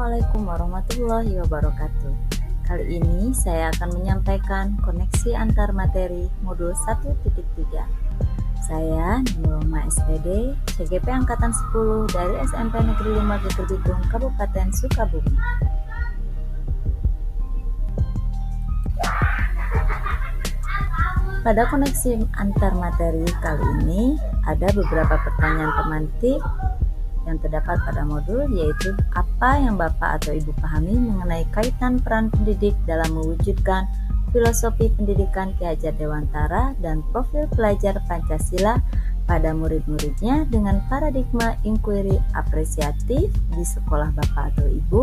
Assalamualaikum warahmatullahi wabarakatuh. Kali ini saya akan menyampaikan koneksi antar materi modul 1.3. Saya Nurulma SPD, CGP Angkatan 10 dari SMP Negeri 5 Geger Bitung, Kabupaten Sukabumi. Pada koneksi antar materi kali ini ada beberapa pertanyaan pemantik yang terdapat pada modul, yaitu apa yang Bapak atau Ibu pahami mengenai kaitan peran pendidik dalam mewujudkan filosofi pendidikan Ki Hajar Dewantara dan profil pelajar Pancasila pada murid-muridnya dengan paradigma inquiry apresiatif di sekolah Bapak atau Ibu.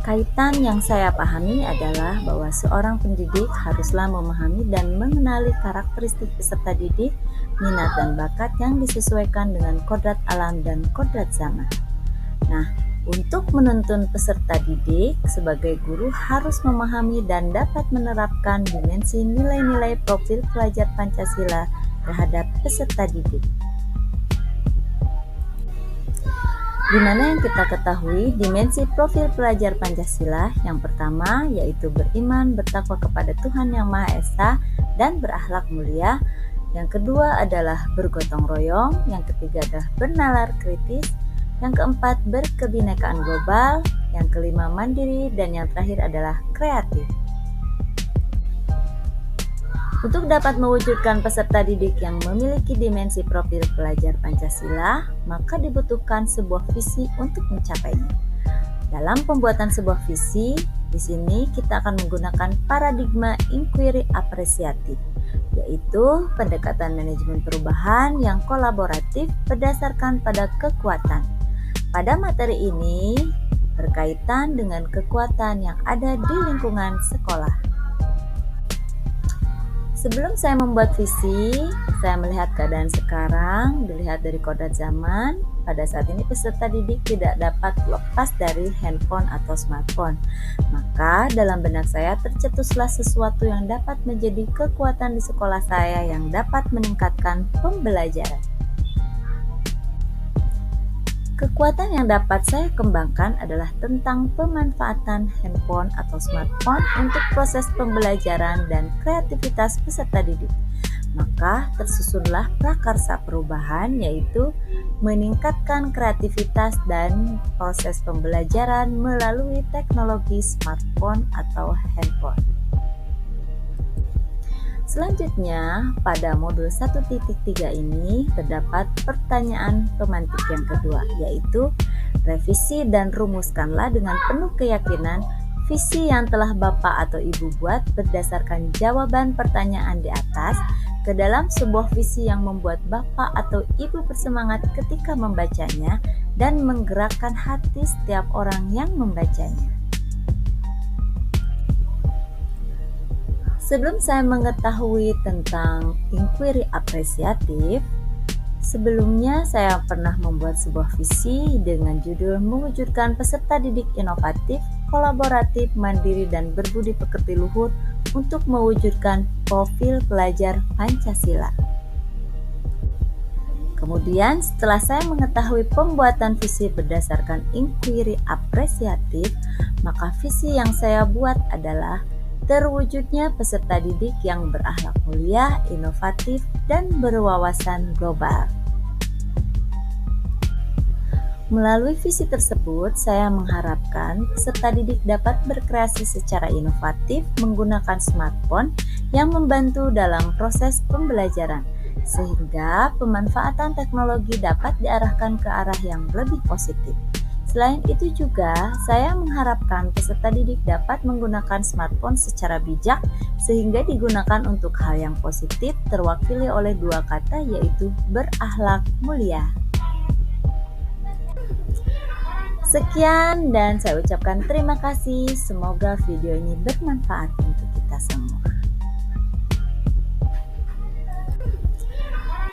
Kaitan yang saya pahami adalah bahwa seorang pendidik haruslah memahami dan mengenali karakteristik peserta didik, minat dan bakat yang disesuaikan dengan kodrat alam dan kodrat zaman. Nah, untuk menuntun peserta didik, sebagai guru harus memahami dan dapat menerapkan dimensi nilai-nilai profil pelajar Pancasila terhadap peserta didik. Di mana yang kita ketahui dimensi profil pelajar Pancasila yang pertama yaitu beriman, bertakwa kepada Tuhan Yang Maha Esa dan berakhlak mulia. Yang kedua adalah bergotong royong, yang ketiga adalah bernalar kritis, yang keempat berkebinekaan global, yang kelima mandiri, dan yang terakhir adalah kreatif. Untuk dapat mewujudkan peserta didik yang memiliki dimensi profil pelajar Pancasila, maka dibutuhkan sebuah visi untuk mencapainya. Dalam pembuatan sebuah visi, di sini kita akan menggunakan paradigma inquiry apresiatif, yaitu pendekatan manajemen perubahan yang kolaboratif berdasarkan pada kekuatan. Pada materi ini berkaitan dengan kekuatan yang ada di lingkungan sekolah. Sebelum saya membuat visi, saya melihat keadaan sekarang, dilihat dari kodrat zaman. Pada saat ini peserta didik tidak dapat lepas dari handphone atau smartphone. Maka dalam benak saya tercetuslah sesuatu yang dapat menjadi kekuatan di sekolah saya yang dapat meningkatkan pembelajaran. Kekuatan yang dapat saya kembangkan adalah tentang pemanfaatan handphone atau smartphone untuk proses pembelajaran dan kreativitas peserta didik. Maka tersusunlah prakarsa perubahan, yaitu meningkatkan kreativitas dan proses pembelajaran melalui teknologi smartphone atau handphone. Selanjutnya, pada modul 1.3 ini terdapat pertanyaan pemantik yang kedua, yaitu revisi dan rumuskanlah dengan penuh keyakinan visi yang telah Bapak atau Ibu buat berdasarkan jawaban pertanyaan di atas ke dalam sebuah visi yang membuat Bapak atau Ibu bersemangat ketika membacanya dan menggerakkan hati setiap orang yang membacanya. Sebelum saya mengetahui tentang inquiry apresiatif, sebelumnya saya pernah membuat sebuah visi dengan judul mewujudkan peserta didik inovatif, kolaboratif, mandiri, dan berbudi pekerti luhur untuk mewujudkan profil pelajar Pancasila. Kemudian setelah saya mengetahui pembuatan visi berdasarkan inquiry apresiatif, maka visi yang saya buat adalah terwujudnya peserta didik yang berakhlak mulia, inovatif, dan berwawasan global. Melalui visi tersebut, saya mengharapkan peserta didik dapat berkreasi secara inovatif menggunakan smartphone yang membantu dalam proses pembelajaran, sehingga pemanfaatan teknologi dapat diarahkan ke arah yang lebih positif. Selain itu juga, saya mengharapkan peserta didik dapat menggunakan smartphone secara bijak sehingga digunakan untuk hal yang positif terwakili oleh dua kata, yaitu berakhlak mulia. Sekian dan saya ucapkan terima kasih. Semoga video ini bermanfaat untuk kita semua.